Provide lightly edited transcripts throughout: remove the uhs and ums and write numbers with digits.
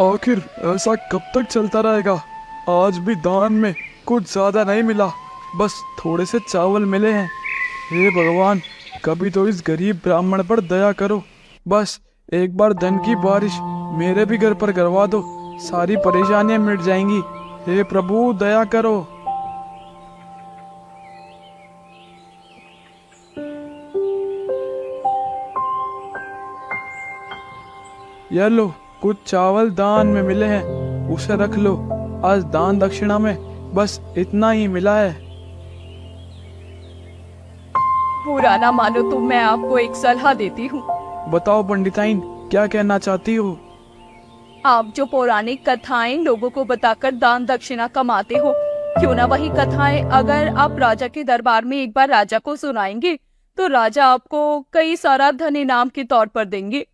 आखिर ऐसा कब तक चलता रहेगा। आज भी दान में कुछ ज्यादा नहीं मिला, बस थोड़े से चावल मिले हैं। हे भगवान, कभी तो इस गरीब ब्राह्मण पर दया करो। बस एक बार धन की बारिश मेरे भी घर पर करवा दो, सारी परेशानियां मिट जाएंगी। हे प्रभु, दया करो। यह लो, कुछ चावल दान में मिले हैं, उसे रख लो। आज दान दक्षिणा में बस इतना ही मिला है। बुरा ना मानो तो मैं आपको एक सलाह देती हूँ। बताओ पंडिताइन, क्या कहना चाहती हो? आप जो पौराणिक कथाएं लोगों को बताकर दान दक्षिणा कमाते हो, क्यों ना वही कथाएं अगर आप राजा के दरबार में एक बार राजा को सुनाएंगे तो राजा आपको कई सारा धन इनाम के तौर पर देंगे।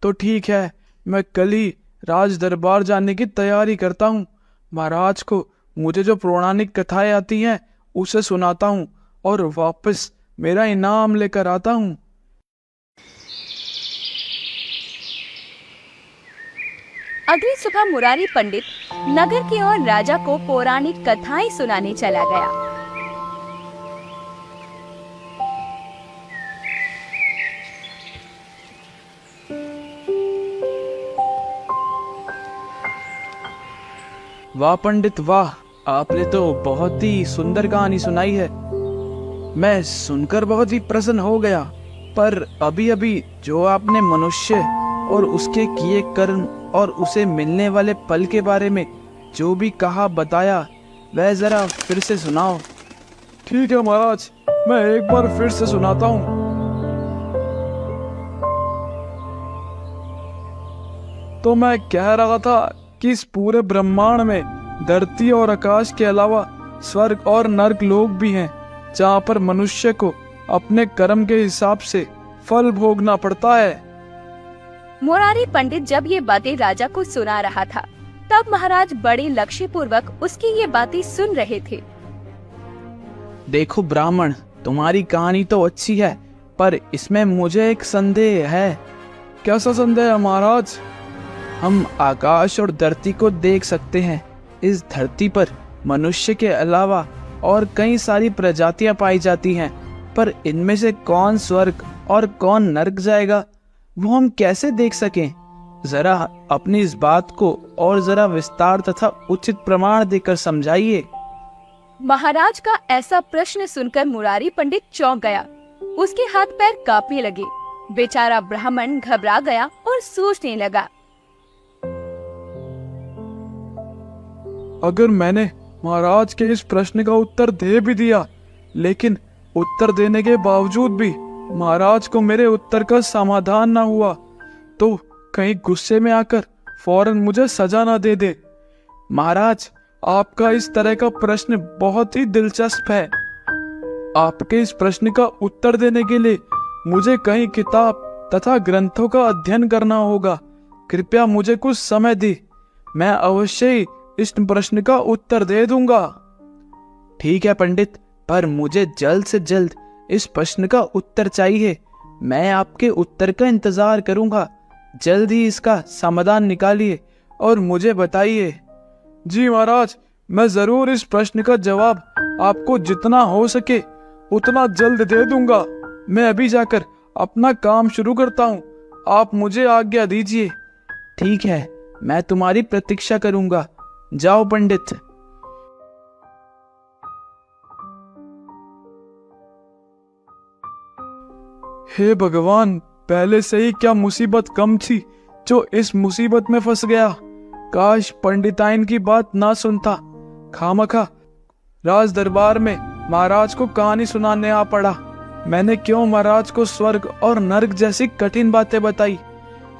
तो ठीक है, मैं कल ही राज दरबार जाने की तैयारी करता हूँ। महाराज को मुझे जो पौराणिक कथाएं आती हैं उसे सुनाता हूँ और वापस मेरा इनाम लेकर आता हूँ। अगली सुबह मुरारी पंडित नगर की ओर राजा को पौराणिक कथाएं सुनाने चला गया। वाह पंडित वाह, आपने तो बहुत ही सुंदर कहानी सुनाई है। मैं सुनकर बहुत ही प्रसन्न हो गया। पर अभी अभी जो आपने मनुष्य और उसके किए कर्म और उसे मिलने वाले फल के बारे में जो भी कहा बताया, वह जरा फिर से सुनाओ। ठीक है महाराज, मैं एक बार फिर से सुनाता हूँ। तो मैं कह रहा था कि इस पूरे ब्रह्मांड में धरती और आकाश के अलावा स्वर्ग और नरक लोक भी हैं, जहाँ पर मनुष्य को अपने कर्म के हिसाब से फल भोगना पड़ता है। मुरारी पंडित जब ये बातें राजा को सुना रहा था, तब महाराज बड़े लक्ष्य पूर्वक उसकी ये बातें सुन रहे थे। देखो ब्राह्मण, तुम्हारी कहानी तो अच्छी है, पर इसमें मुझे एक संदेह है। कैसा संदेह है महाराज? हम आकाश और धरती को देख सकते हैं। इस धरती पर मनुष्य के अलावा और कई सारी प्रजातियां पाई जाती हैं, पर इनमें से कौन स्वर्ग और कौन नरक जाएगा, वो हम कैसे देख सकें? जरा अपनी इस बात को और जरा विस्तार तथा उचित प्रमाण देकर समझाइए। महाराज का ऐसा प्रश्न सुनकर मुरारी पंडित चौंक गया। उसके हाथ पैर कांपने लगे। बेचारा ब्राह्मण घबरा गया और सोचने लगा। अगर मैंने महाराज के इस प्रश्न का उत्तर दे भी दिया, लेकिन उत्तर देने के बावजूद भी महाराज को मेरे उत्तर का समाधान ना हुआ, तो कहीं गुस्से में आकर फौरन मुझे सजा ना दे दे। महाराज, आपका इस तरह का प्रश्न बहुत ही दिलचस्प है। आपके इस प्रश्न का उत्तर देने के लिए मुझे कई किताब तथा ग्रंथों का अध्ययन करना होगा। कृपया मुझे कुछ समय दी, मैं अवश्य ही इस प्रश्न का उत्तर दे दूंगा। ठीक है पंडित, पर मुझे जल्द से जल्द इस प्रश्न का उत्तर चाहिए। मैं आपके उत्तर का इंतजार करूंगा। जल्द ही इसका समाधान निकालिए और मुझे बताइए। जी महाराज, मैं जरूर इस प्रश्न का जवाब आपको जितना हो सके उतना जल्द दे दूंगा। मैं अभी जाकर अपना काम शुरू करता हूँ, आप मुझे आज्ञा दीजिए। ठीक है, मैं तुम्हारी प्रतीक्षा करूंगा। जाओ पंडित। हे भगवान, पहले से ही क्या मुसीबत कम थी जो इस मुसीबत में फंस गया। काश पंडिताइन की बात ना सुनता, खामखा राज दरबार में महाराज को कहानी सुनाने आ पड़ा। मैंने क्यों महाराज को स्वर्ग और नरक जैसी कठिन बातें बताई?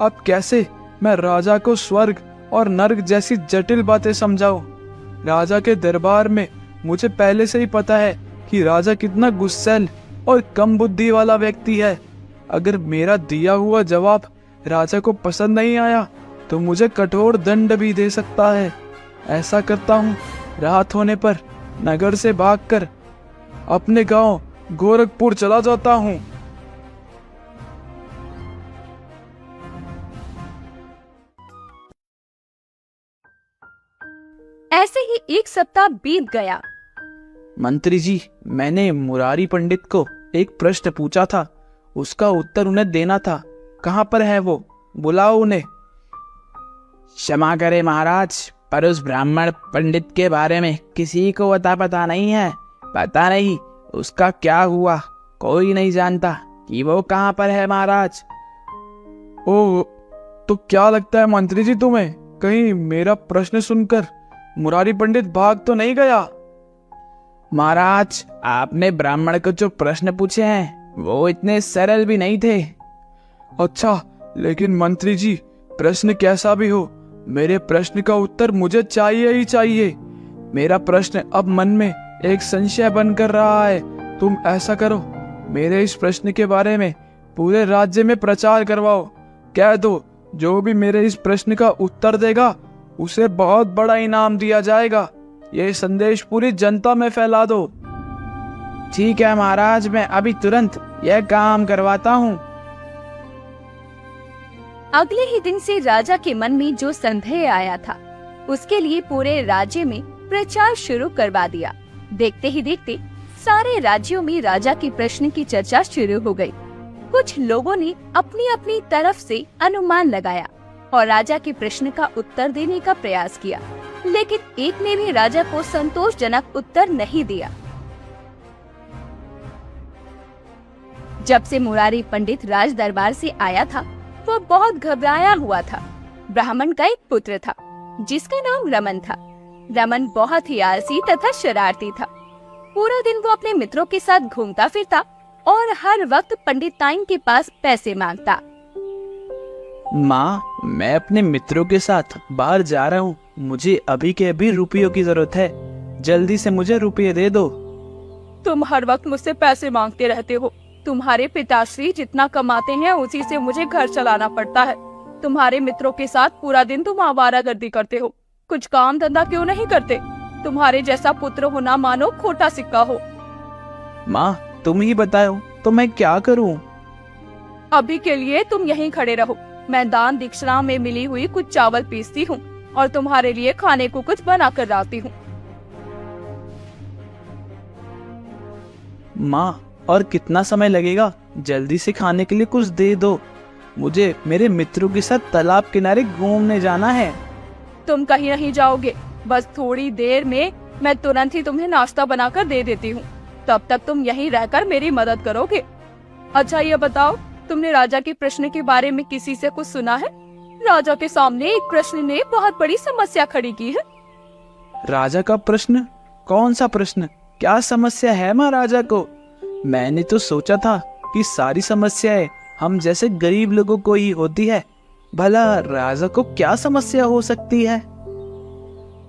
अब कैसे मैं राजा को स्वर्ग और नरक जैसी जटिल बातें समझाऊं? राजा के दरबार में मुझे पहले से ही पता है कि राजा कितना गुस्सैल और कम बुद्धि वाला व्यक्ति है। अगर मेरा दिया हुआ जवाब राजा को पसंद नहीं आया तो मुझे कठोर दंड भी दे सकता है। ऐसा करता हूँ, रात होने पर नगर से भागकर अपने गांव गोरखपुर चला जाता हूँ। ऐसे ही एक सप्ताह बीत गया। मंत्री जी, मैंने मुरारी पंडित को एक प्रश्न पूछा था, उसका उत्तर उन्हें देना था। कहाँ पर है वो? बुलाओ उन्हें। क्षमा करे महाराज, पर उस ब्राह्मण पंडित के बारे में किसी को अता पता नहीं है। पता नहीं उसका क्या हुआ, कोई नहीं जानता कि वो कहाँ पर है महाराज। ओ, तो क्या लगता है मंत्री जी तुम्हें, कहीं मेरा प्रश्न सुनकर मुरारी पंडित भाग तो नहीं गया? महाराज, आपने ब्राह्मण को जो प्रश्न पूछे हैं वो इतने सरल भी नहीं थे। अच्छा, लेकिन मंत्री जी, प्रश्न कैसा भी हो, मेरे प्रश्न का उत्तर मुझे चाहिए ही चाहिए। मेरा प्रश्न अब मन में एक संशय बनकर रहा है। तुम ऐसा करो, मेरे इस प्रश्न के बारे में पूरे राज्य में प्रचार करवाओ। कह दो, जो भी मेरे इस प्रश्न का उत्तर देगा उसे बहुत बड़ा इनाम दिया जाएगा। ये संदेश पूरी जनता में फैला दो। ठीक है महाराज, मैं अभी तुरंत यह काम करवाता हूँ। अगले ही दिन से राजा के मन में जो संदेह आया था, उसके लिए पूरे राज्य में प्रचार शुरू करवा दिया। देखते ही देखते सारे राज्यों में राजा के प्रश्न की चर्चा शुरू हो गई। कुछ लोगों ने अपनी अपनी तरफ से अनुमान लगाया और राजा के प्रश्न का उत्तर देने का प्रयास किया, लेकिन एक ने भी राजा को संतोषजनक उत्तर नहीं दिया। जब से मुरारी पंडित राज दरबार से आया था, वो बहुत घबराया हुआ था। ब्राह्मण का एक पुत्र था जिसका नाम रमन था। रमन बहुत ही आलसी तथा शरारती था। पूरा दिन वो अपने मित्रों के साथ घूमता फिरता और हर वक्त पंडिताइन के पास पैसे मांगता। माँ, मैं अपने मित्रों के साथ बाहर जा रहा हूँ, मुझे अभी के अभी रुपयों की जरूरत है, जल्दी से मुझे रुपये दे दो। तुम हर वक्त मुझसे पैसे मांगते रहते हो। तुम्हारे पिताश्री जितना कमाते हैं उसी से मुझे घर चलाना पड़ता है। तुम्हारे मित्रों के साथ पूरा दिन तुम आवारागर्दी करते हो, कुछ काम धंधा क्यों नहीं करते? तुम्हारे जैसा पुत्र होना मानो खोटा सिक्का हो। माँ, तुम ही बताओ तो मैं क्या करूँ? अभी के लिए तुम यहीं खड़े रहो, मैं दान दक्षिणा में मिली हुई कुछ चावल पीसती हूँ और तुम्हारे लिए खाने को कुछ बना कर लाती हूँ। माँ, और कितना समय लगेगा? जल्दी से खाने के लिए कुछ दे दो, मुझे मेरे मित्रों के साथ तालाब किनारे घूमने जाना है। तुम कहीं नहीं जाओगे, बस थोड़ी देर में मैं तुरंत ही तुम्हें नाश्ता बनाकर दे देती हूँ। तब तक तुम यहीं रहकर मेरी मदद करोगे। अच्छा ये बताओ, तुमने राजा के प्रश्न के बारे में किसी से कुछ सुना है? राजा के सामने एक प्रश्न ने बहुत बड़ी समस्या खड़ी की है। राजा का प्रश्न? कौन सा प्रश्न? क्या समस्या है महाराजा को? मैंने तो सोचा था कि सारी समस्याएं हम जैसे गरीब लोगों को ही होती है। भला राजा को क्या समस्या हो सकती है?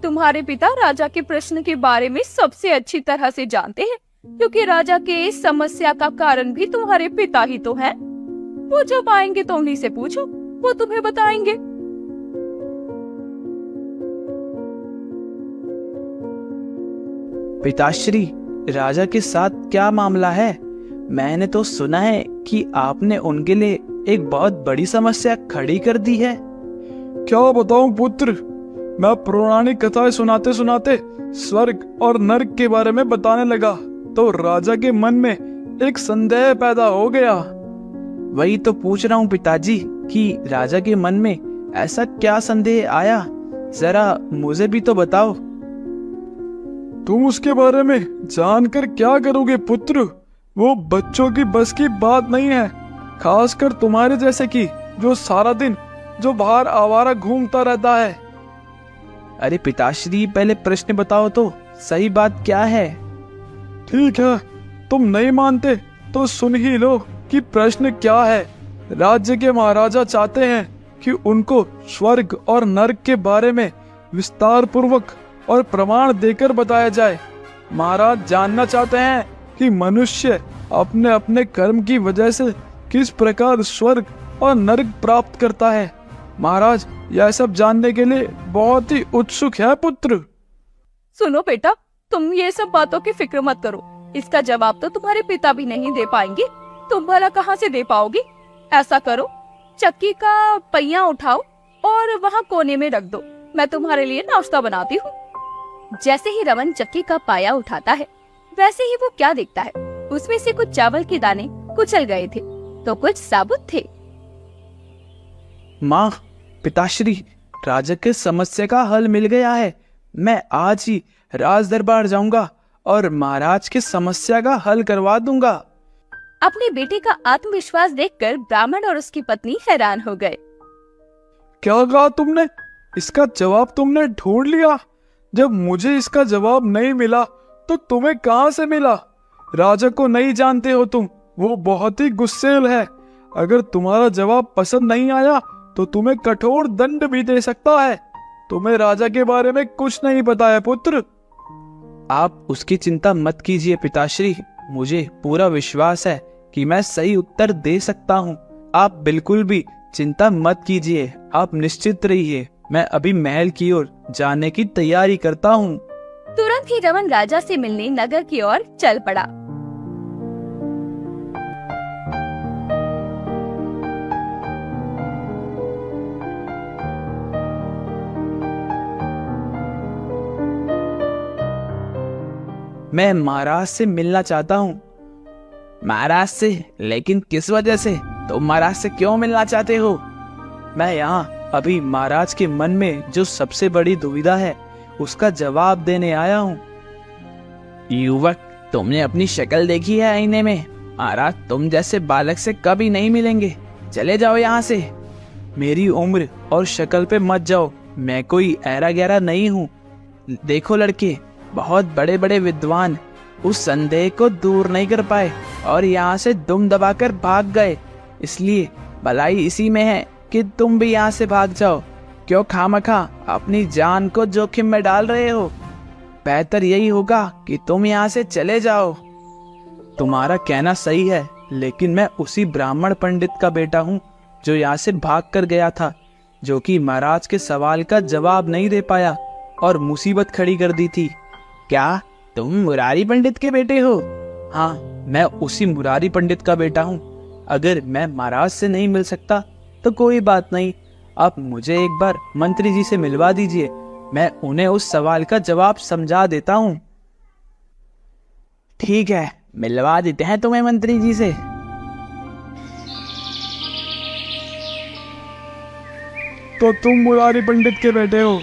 तुम्हारे पिता राजा के प्रश्न के बारे में सबसे अच्छी तरह से जानते हैं, क्योंकि राजा के इस समस्या का कारण भी तुम्हारे पिता ही तो हैं। वो जब आएंगे तो उन्हीं से पूछो, वो तुम्हें बताएंगे। पिताश्री, राजा के साथ क्या मामला है? मैंने तो सुना है कि आपने उनके लिए एक बहुत बड़ी समस्या खड़ी कर दी है। क्या बताऊं पुत्र, मैं पौराणिक कथाएं सुनाते सुनाते स्वर्ग और नर्क के बारे में बताने लगा तो राजा के मन में एक संदेह पैदा हो गया। वही तो पूछ रहा हूँ पिताजी कि राजा के मन में ऐसा क्या संदेह आया, जरा मुझे भी तो बताओ। तुम उसके बारे में जानकर क्या करोगे पुत्र? वो बच्चों की बस की बात नहीं है, खासकर तुम्हारे जैसे की जो सारा दिन जो बाहर आवारा घूमता रहता है। अरे पिताश्री, पहले प्रश्न बताओ तो, सही बात क्या है? ठीक है, तुम नहीं मानते तो सुन ही लो कि प्रश्न क्या है। राज्य के महाराजा चाहते हैं कि उनको स्वर्ग और नरक के बारे में विस्तार पूर्वक और प्रमाण देकर बताया जाए। महाराज जानना चाहते हैं कि मनुष्य अपने अपने कर्म की वजह से किस प्रकार स्वर्ग और नरक प्राप्त करता है। महाराज यह सब जानने के लिए बहुत ही उत्सुक है पुत्र। सुनो बेटा, तुम ये सब बातों की फिक्र मत करो, इसका जवाब तो तुम्हारे पिता भी नहीं दे पाएंगे, तुम भला कहाँ से दे पाओगी? ऐसा करो, चक्की का पहिया उठाओ और वहाँ कोने में रख दो, मैं तुम्हारे लिए नाश्ता बनाती हूँ। जैसे ही रमन चक्की का पाया उठाता है, वैसे ही वो क्या देखता है, उसमें से कुछ चावल के दाने कुचल गए थे तो कुछ साबुत थे। माँ, पिताश्री, राजा के समस्या का हल मिल गया है। मैं आज ही राज दरबार जाऊंगा और महाराज की समस्या का हल करवा दूंगा। अपने बेटे का आत्मविश्वास देखकर ब्राह्मण और उसकी पत्नी हैरान हो गए। क्या कहा तुमने? इसका जवाब तुमने ढूंढ लिया? जब मुझे इसका जवाब नहीं मिला तो तुम्हें कहां से मिला? राजा को नहीं जानते हो तुम, वो बहुत ही गुस्सैल है। अगर तुम्हारा जवाब पसंद नहीं आया तो तुम्हें कठोर दंड भी दे सकता है। तुम्हें राजा के बारे में कुछ नहीं पता है पुत्र। आप उसकी चिंता मत कीजिए पिताश्री, मुझे पूरा विश्वास है कि मैं सही उत्तर दे सकता हूँ। आप बिल्कुल भी चिंता मत कीजिए, आप निश्चित रहिए। मैं अभी महल की ओर जाने की तैयारी करता हूँ। तुरंत ही रमन राजा से मिलने नगर की ओर चल पड़ा। मैं महाराज से मिलना चाहता हूँ। महाराज से? लेकिन किस वजह से? तुम महाराज से क्यों मिलना चाहते हो? मैं यहाँ अभी महाराज के मन में जो सबसे बड़ी दुविधा है उसका जवाब देने आया हूँ। युवक, तुमने अपनी शक्ल देखी है आईने में? महाराज तुम जैसे बालक से कभी नहीं मिलेंगे। चले जाओ यहाँ से। मेरी उम्र और शक्ल पे मत जाओ, मैं कोई ऐरा गैरा नहीं हूँ। देखो लड़के, बहुत बड़े बड़े विद्वान उस संदेह को दूर नहीं कर पाए और यहाँ से दुम दबाकर भाग गए। इसलिए भलाई इसी में है कि तुम भी यहाँ से भाग जाओ। क्यों खामखा अपनी जान को जोखिम में डाल रहे हो? बेहतर यही होगा कि तुम यहाँ से चले जाओ। तुम्हारा कहना सही है, लेकिन मैं उसी ब्राह्मण पंडित का बेटा हूँ जो यहाँ से भाग कर गया था, जो कि महाराज के सवाल का जवाब नहीं दे पाया और मुसीबत खड़ी कर दी थी। क्या तुम मुरारी पंडित के बेटे हो? हाँ, मैं उसी मुरारी पंडित का बेटा हूँ। अगर मैं महाराज से नहीं मिल सकता तो कोई बात नहीं, आप मुझे एक बार मंत्री जी से मिलवा दीजिए, मैं उन्हें उस सवाल का जवाब समझा देता हूँ। ठीक है, मिलवा देते हैं तुम्हें मंत्री जी से। तो तुम मुरारी पंडित के बेटे हो?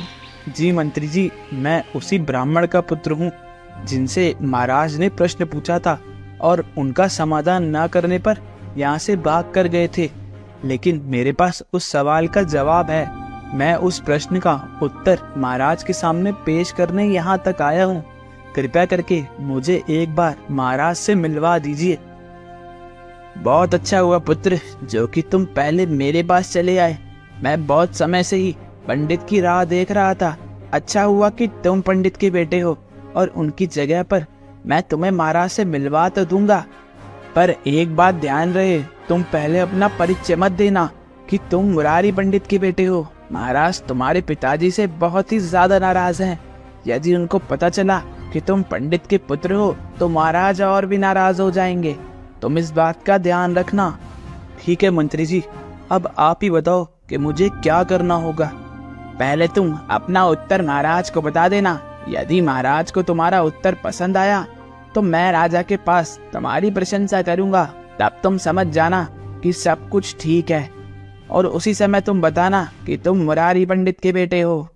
जी मंत्री जी, मैं उसी ब्राह्मण का पुत्र हूँ जिनसे महाराज ने प्रश्न पूछा था और उनका समाधान ना करने पर यहाँ से भाग कर गए थे। लेकिन मेरे पास उस सवाल का जवाब है। मैं उस प्रश्न का उत्तर महाराज के सामने पेश करने यहाँ तक आया हूँ। कृपया करके मुझे एक बार महाराज से मिलवा दीजिए। बहुत अच्छा हुआ पुत्र जो कि तुम पहले मेरे पास चले आए। मैं बहुत समय से ही पंडित की राह देख रहा था। अच्छा हुआ कि तुम पंडित के बेटे हो और उनकी जगह पर मैं तुम्हें महाराज से मिलवा तो दूंगा, पर एक बात ध्यान रहे, तुम पहले अपना परिचय मत देना कि तुम मुरारी पंडित के बेटे हो। महाराज तुम्हारे पिताजी से बहुत ही ज्यादा नाराज हैं। यदि उनको पता चला कि तुम पंडित के पुत्र हो तो महाराज और भी नाराज हो जाएंगे। तुम इस बात का ध्यान रखना। ठीक है मंत्री जी, अब आप ही बताओ कि मुझे क्या करना होगा। पहले तुम अपना उत्तर महाराज को बता देना। यदि महाराज को तुम्हारा उत्तर पसंद आया तो मैं राजा के पास तुम्हारी प्रशंसा करूंगा। तब तुम समझ जाना कि सब कुछ ठीक है और उसी समय तुम बताना कि तुम मुरारी पंडित के बेटे हो।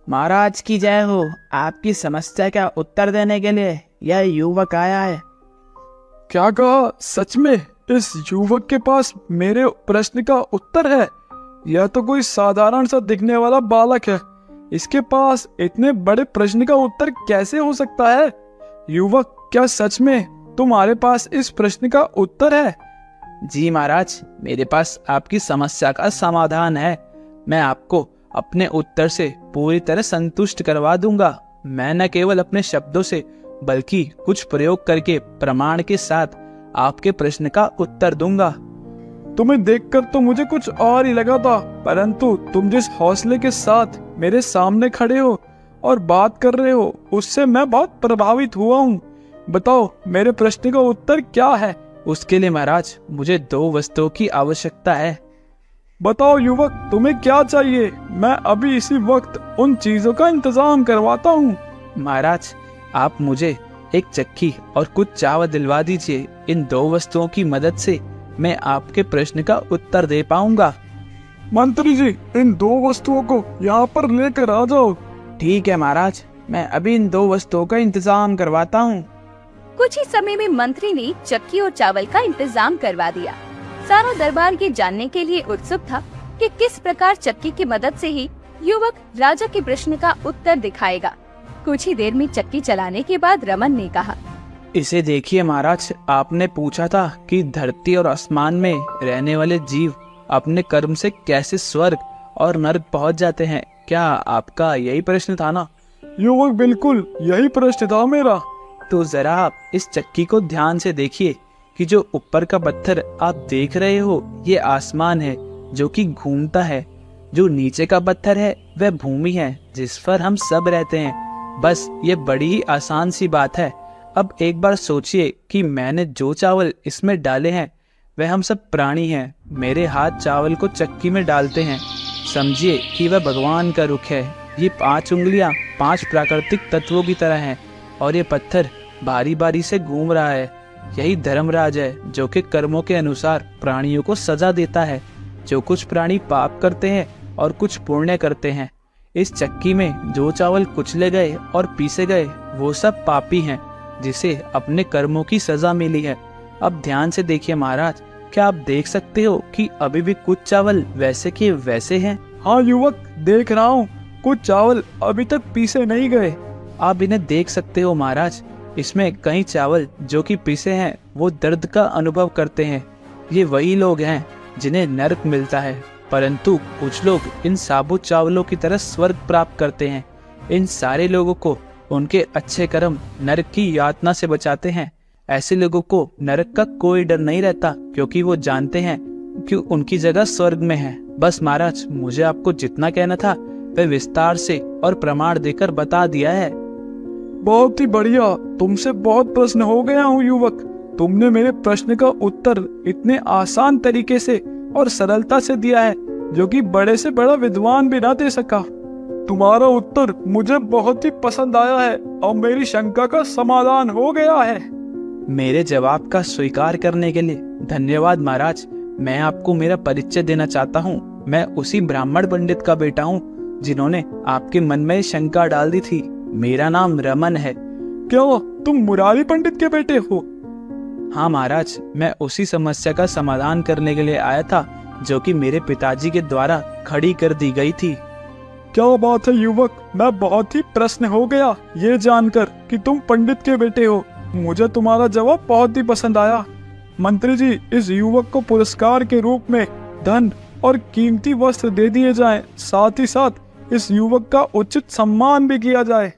महाराज की जय हो। आपकी समस्या का उत्तर देने के लिए यह युवक आया है। क्या कहा? सच में इस युवक के पास मेरे प्रश्न का उत्तर है? यह तो कोई साधारण सा दिखने वाला बालक है, इसके पास इतने बड़े प्रश्न का उत्तर कैसे हो सकता है? युवक, क्या सच में तुम्हारे पास इस प्रश्न का उत्तर है? जी महाराज, मेरे पास आपकी समस्या का समाधान है। मैं आपको अपने उत्तर से पूरी तरह संतुष्ट करवा दूंगा। मैं न केवल अपने शब्दों से बल्कि कुछ प्रयोग करके प्रमाण के साथ आपके प्रश्न का उत्तर दूंगा। तुम्हें देखकर तो मुझे कुछ और ही लगा था, परंतु तुम जिस हौसले के साथ मेरे सामने खड़े हो और बात कर रहे हो उससे मैं बहुत प्रभावित हुआ हूँ। बताओ मेरे प्रश्न का उत्तर क्या है? उसके लिए महाराज मुझे 2 वस्तुओं की आवश्यकता है। बताओ युवक, तुम्हें क्या चाहिए? मैं अभी इसी वक्त उन चीजों का इंतजाम करवाता हूँ। महाराज आप मुझे एक चक्की और कुछ चावल दिलवा दीजिए। इन 2 वस्तुओं की मदद से मैं आपके प्रश्न का उत्तर दे पाऊंगा। मंत्री जी, इन 2 वस्तुओं को यहाँ पर लेकर आ जाओ। ठीक है महाराज, मैं अभी इन 2 वस्तुओं का इंतजाम करवाता हूँ। कुछ ही समय में मंत्री ने चक्की और चावल का इंतजाम करवा दिया। सारा दरबार ये जानने के लिए उत्सुक था कि किस प्रकार चक्की की मदद से ही युवक राजा के प्रश्न का उत्तर दिखाएगा। कुछ ही देर में चक्की चलाने के बाद रमन ने कहा, इसे देखिए महाराज, आपने पूछा था कि धरती और आसमान में रहने वाले जीव अपने कर्म से कैसे स्वर्ग और नर्क पहुंच जाते हैं। क्या आपका यही प्रश्न था ना? युवक, बिल्कुल यही प्रश्न था मेरा। तो जरा आप इस चक्की को ध्यान से देखिए कि जो ऊपर का पत्थर आप देख रहे हो ये आसमान है जो कि घूमता है। जो नीचे का पत्थर है वह भूमि है जिस पर हम सब रहते हैं। बस ये बड़ी ही आसान सी बात है। अब एक बार सोचिए कि मैंने जो चावल इसमें डाले हैं वह हम सब प्राणी हैं। मेरे हाथ चावल को चक्की में डालते हैं। समझिए कि वह भगवान का रुख है। ये 5 उंगलियां 5 प्राकृतिक तत्वों की तरह हैं और ये पत्थर बारी बारी से घूम रहा है। यही धर्मराज है जो कि कर्मों के अनुसार प्राणियों को सजा देता है। जो कुछ प्राणी पाप करते हैं और कुछ पुण्य करते हैं। इस चक्की में जो चावल कुचले गए और पीसे गए वो सब पापी हैं जिसे अपने कर्मों की सजा मिली है। अब ध्यान से देखिए महाराज, क्या आप देख सकते हो कि अभी भी कुछ चावल वैसे के वैसे हैं? हाँ युवक, देख रहा हूँ। कुछ चावल अभी तक पीसे नहीं गए। आप इन्हें देख सकते हो महाराज। इसमें कई चावल जो कि पीसे हैं वो दर्द का अनुभव करते हैं। ये वही लोग हैं जिन्हें नरक मिलता है, परंतु कुछ लोग इन साबुत चावलों की तरह स्वर्ग प्राप्त करते हैं। इन सारे लोगों को उनके अच्छे कर्म नरक की यातना से बचाते हैं। ऐसे लोगों को नरक का कोई डर नहीं रहता क्योंकि वो जानते हैं कि उनकी जगह स्वर्ग में है। बस महाराज, मुझे आपको जितना कहना था वह विस्तार से और प्रमाण देकर बता दिया है। बहुत ही बढ़िया, तुमसे बहुत प्रश्न हो गया हूँ युवक। तुमने मेरे प्रश्न का उत्तर इतने आसान तरीके से और सरलता से दिया है जो कि बड़े से बड़ा विद्वान भी ना दे सका। तुम्हारा उत्तर मुझे बहुत ही पसंद आया है और मेरी शंका का समाधान हो गया है। मेरे जवाब का स्वीकार करने के लिए धन्यवाद महाराज। मैं आपको मेरा परिचय देना चाहता हूँ। मैं उसी ब्राह्मण पंडित का बेटा हूँ जिन्होंने आपके मन में शंका डाल दी थी। मेरा नाम रमन है। क्या तुम मुरारी पंडित के बेटे हो? हाँ महाराज, मैं उसी समस्या का समाधान करने के लिए आया था जो कि मेरे पिताजी के द्वारा खड़ी कर दी गई थी। क्या बात है युवक, मैं बहुत ही प्रश्न हो गया ये जानकर कि तुम पंडित के बेटे हो। मुझे तुम्हारा जवाब बहुत ही पसंद आया। मंत्री जी, इस युवक को पुरस्कार के रूप में धन और कीमती वस्त्र दे दिए जाएं। साथ ही साथ इस युवक का उचित सम्मान भी किया जाए।